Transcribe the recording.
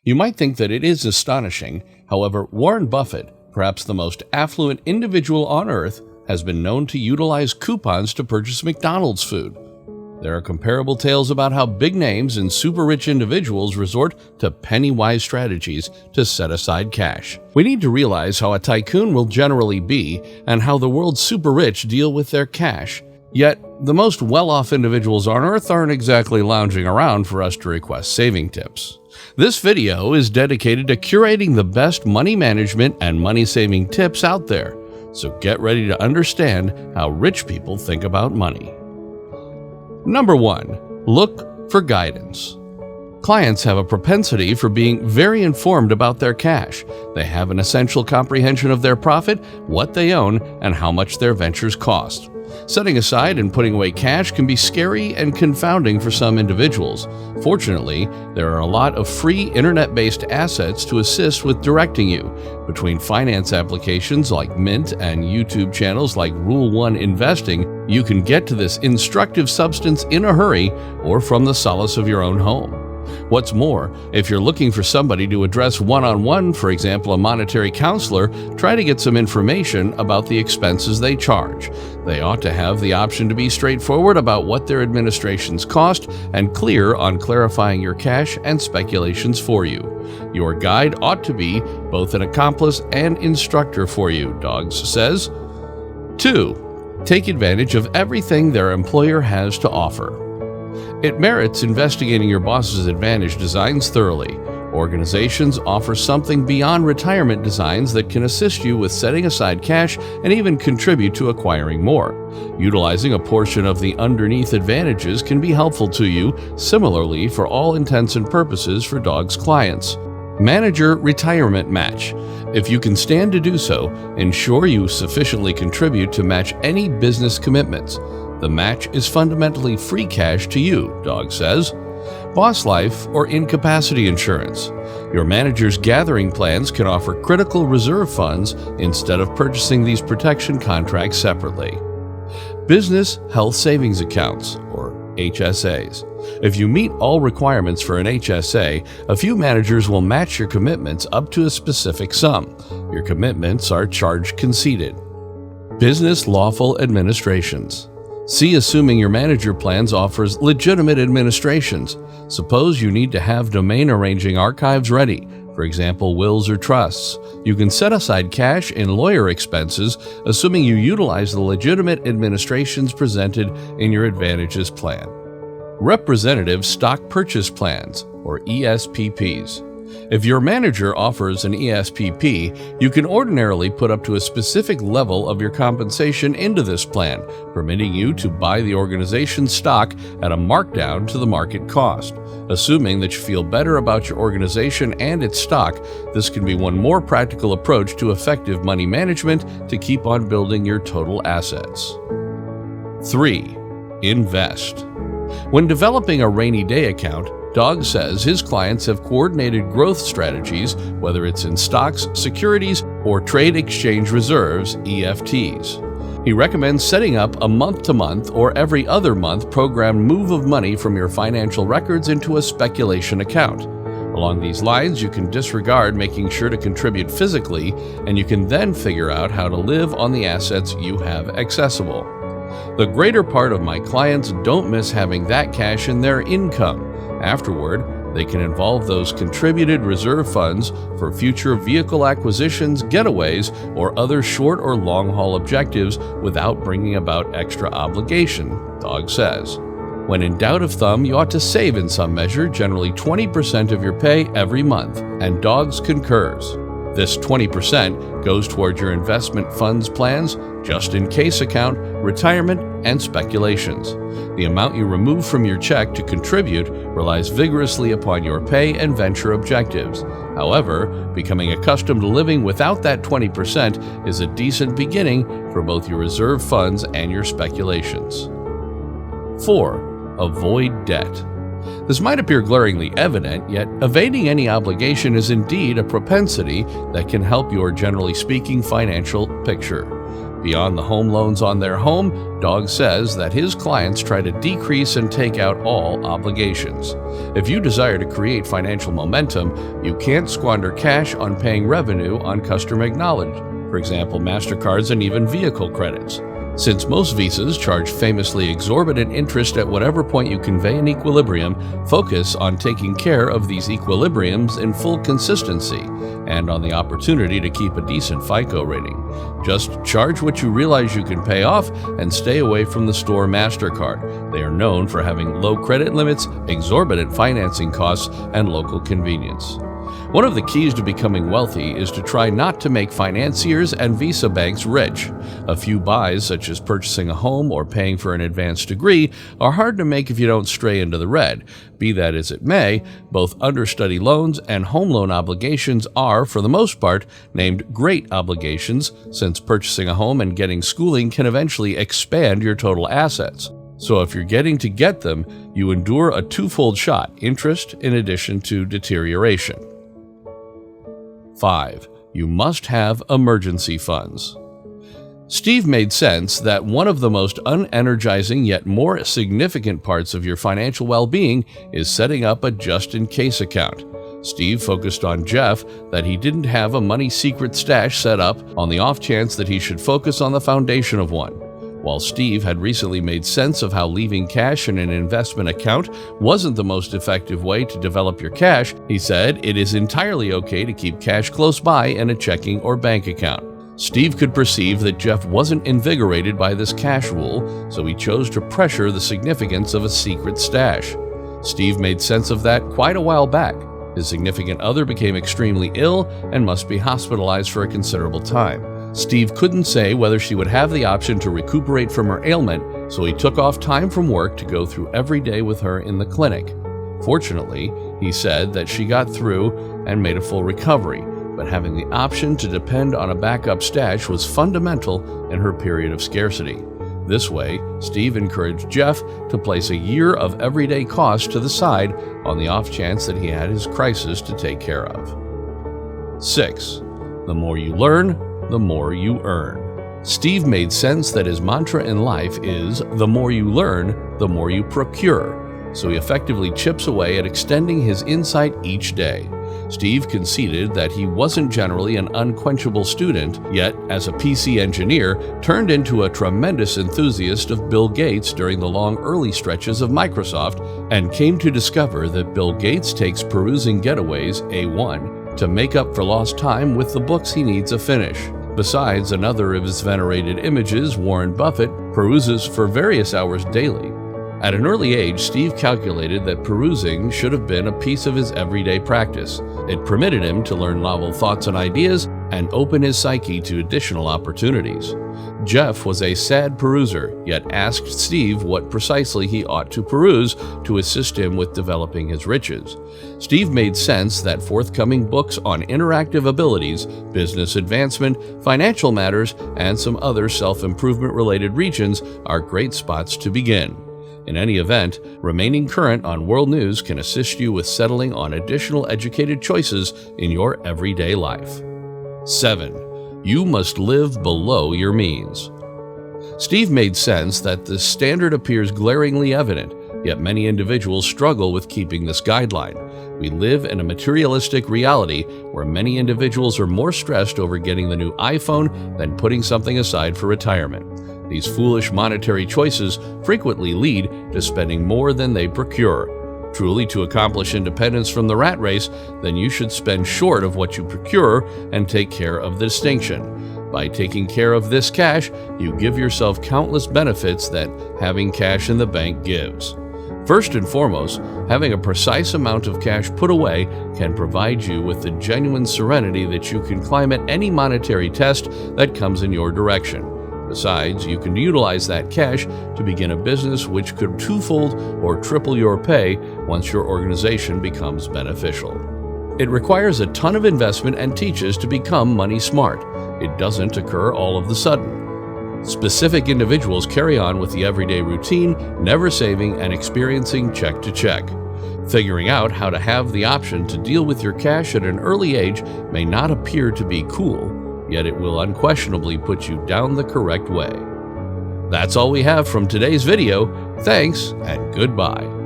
You might think that it is astonishing. However, Warren Buffett, perhaps the most affluent individual on earth, has been known to utilize coupons to purchase McDonald's food. There are comparable tales about how big names and super-rich individuals resort to penny-wise strategies to set aside cash. We need to realize how a tycoon will generally be and how the world's super-rich deal with their cash. Yet, the most well-off individuals on Earth aren't exactly lounging around for us to request saving tips. This video is dedicated to curating the best money management and money-saving tips out there, so get ready to understand how rich people think about money. Number 1. Look for guidance. Clients have a propensity for being very informed about their cash. They have an essential comprehension of their profit, what they own, and how much their ventures cost. Setting aside and putting away cash can be scary and confounding for some individuals. Fortunately, there are a lot of free internet-based assets to assist with directing you. Between finance applications like Mint and YouTube channels like Rule 1 Investing, you can get to this instructive substance in a hurry or from the solace of your own home. What's more, if you're looking for somebody to address one-on-one, for example, a monetary counselor, try to get some information about the expenses they charge. They ought to have the option to be straightforward about what their administrations cost and clear on clarifying your cash and speculations for you. Your guide ought to be both an accomplice and instructor for you, Dogs says. 2. Take advantage of everything their employer has to offer. It merits investigating your boss's advantage designs thoroughly. Organizations offer something beyond retirement designs that can assist you with setting aside cash and even contribute to acquiring more. Utilizing a portion of the underneath advantages can be helpful to you, similarly for all intents and purposes for Dogs clients. Manager Retirement Match. If you can stand to do so, ensure you sufficiently contribute to match any business commitments. The match is fundamentally free cash to you, Dog says. Boss Life or Incapacity Insurance. Your manager's gathering plans can offer critical reserve funds instead of purchasing these protection contracts separately. Business Health Savings Accounts, or HSAs. If you meet all requirements for an HSA, a few managers will match your commitments up to a specific sum. Your commitments are charge conceded. Business Lawful Administrations. See assuming your manager plans offers legitimate administrations. Suppose you need to have domain arranging archives ready, for example, wills or trusts. You can set aside cash in lawyer expenses, assuming you utilize the legitimate administrations presented in your advantages plan. Representative Stock Purchase Plans, or ESPPs. If your manager offers an ESPP, you can ordinarily put up to a specific level of your compensation into this plan, permitting you to buy the organization's stock at a markdown to the market cost. Assuming that you feel better about your organization and its stock, this can be one more practical approach to effective money management to keep on building your total assets. 3. Invest. When developing a rainy day account, Dog says his clients have coordinated growth strategies, whether it's in stocks, securities, or trade exchange reserves, EFTs. He recommends setting up a month-to-month or every other month programmed move of money from your financial records into a speculation account. Along these lines, you can disregard making sure to contribute physically, and you can then figure out how to live on the assets you have accessible. The greater part of my clients don't miss having that cash in their income. Afterward, they can involve those contributed reserve funds for future vehicle acquisitions, getaways, or other short or long-haul objectives without bringing about extra obligation, Dog says. When in doubt of thumb, you ought to save in some measure, generally 20% of your pay every month, and Dogs concurs. This 20% goes toward your investment funds plans, just-in-case account, retirement, and speculations. The amount you remove from your check to contribute relies vigorously upon your pay and venture objectives. However, becoming accustomed to living without that 20% is a decent beginning for both your reserve funds and your speculations. 4. Avoid debt. This might appear glaringly evident, yet evading any obligation is indeed a propensity that can help your, generally speaking, financial picture. Beyond the home loans on their home, Dog says that his clients try to decrease and take out all obligations. If you desire to create financial momentum, you can't squander cash on paying revenue on customer acknowledged, for example, MasterCards and even vehicle credits. Since most visas charge famously exorbitant interest at whatever point you convey an equilibrium, focus on taking care of these equilibriums in full consistency and on the opportunity to keep a decent FICO rating. Just charge what you realize you can pay off and stay away from the store MasterCard. They are known for having low credit limits, exorbitant financing costs, and local convenience. One of the keys to becoming wealthy is to try not to make financiers and visa banks rich. A few buys, such as purchasing a home or paying for an advanced degree, are hard to make if you don't stray into the red. Be that as it may, both understudy loans and home loan obligations are, for the most part, named great obligations, since purchasing a home and getting schooling can eventually expand your total assets. So if you're getting to get them, you endure a twofold shot: interest in addition to deterioration. 5. You must have emergency funds. Steve made sense that one of the most unenergizing yet more significant parts of your financial well-being is setting up a just-in-case account. Steve focused on Jeff that he didn't have a money secret stash set up on the off chance that he should focus on the foundation of one. While Steve had recently made sense of how leaving cash in an investment account wasn't the most effective way to develop your cash, he said it is entirely okay to keep cash close by in a checking or bank account. Steve could perceive that Jeff wasn't invigorated by this cash rule, so he chose to pressure the significance of a secret stash. Steve made sense of that quite a while back. His significant other became extremely ill and must be hospitalized for a considerable time. Steve couldn't say whether she would have the option to recuperate from her ailment, so he took off time from work to go through every day with her in the clinic. Fortunately, he said that she got through and made a full recovery, but having the option to depend on a backup stash was fundamental in her period of scarcity. This way, Steve encouraged Jeff to place a year of everyday costs to the side on the off chance that he had his crisis to take care of. 6. The more you learn, the more you earn. Steve made sense that his mantra in life is, the more you learn, the more you procure, so he effectively chips away at extending his insight each day. Steve conceded that he wasn't generally an unquenchable student, yet as a PC engineer, turned into a tremendous enthusiast of Bill Gates during the long early stretches of Microsoft, and came to discover that Bill Gates takes perusing getaways, A1, to make up for lost time with the books he needs a finish. Besides, another of his venerated images, Warren Buffett, peruses for various hours daily. At an early age, Steve calculated that perusing should have been a piece of his everyday practice. It permitted him to learn novel thoughts and ideas and open his psyche to additional opportunities. Jeff was a sad peruser, yet asked Steve what precisely he ought to peruse to assist him with developing his riches. Steve made sense that forthcoming books on interactive abilities, business advancement, financial matters, and some other self-improvement related regions are great spots to begin. In any event, remaining current on world news can assist you with settling on additional educated choices in your everyday life. 7. You must live below your means. Steve made sense that this standard appears glaringly evident, yet many individuals struggle with keeping this guideline. We live in a materialistic reality where many individuals are more stressed over getting the new iPhone than putting something aside for retirement. These foolish monetary choices frequently lead to spending more than they procure. Truly, to accomplish independence from the rat race, then you should spend short of what you procure and take care of the distinction. By taking care of this cash, you give yourself countless benefits that having cash in the bank gives. First and foremost, having a precise amount of cash put away can provide you with the genuine serenity that you can climb at any monetary test that comes in your direction. Besides, you can utilize that cash to begin a business which could twofold or triple your pay once your organization becomes beneficial. It requires a ton of investment and teaches to become money smart. It doesn't occur all of the sudden. Specific individuals carry on with the everyday routine, never saving and experiencing check to check. Figuring out how to have the option to deal with your cash at an early age may not appear to be cool, yet it will unquestionably put you down the correct way. That's all we have from today's video. Thanks and goodbye.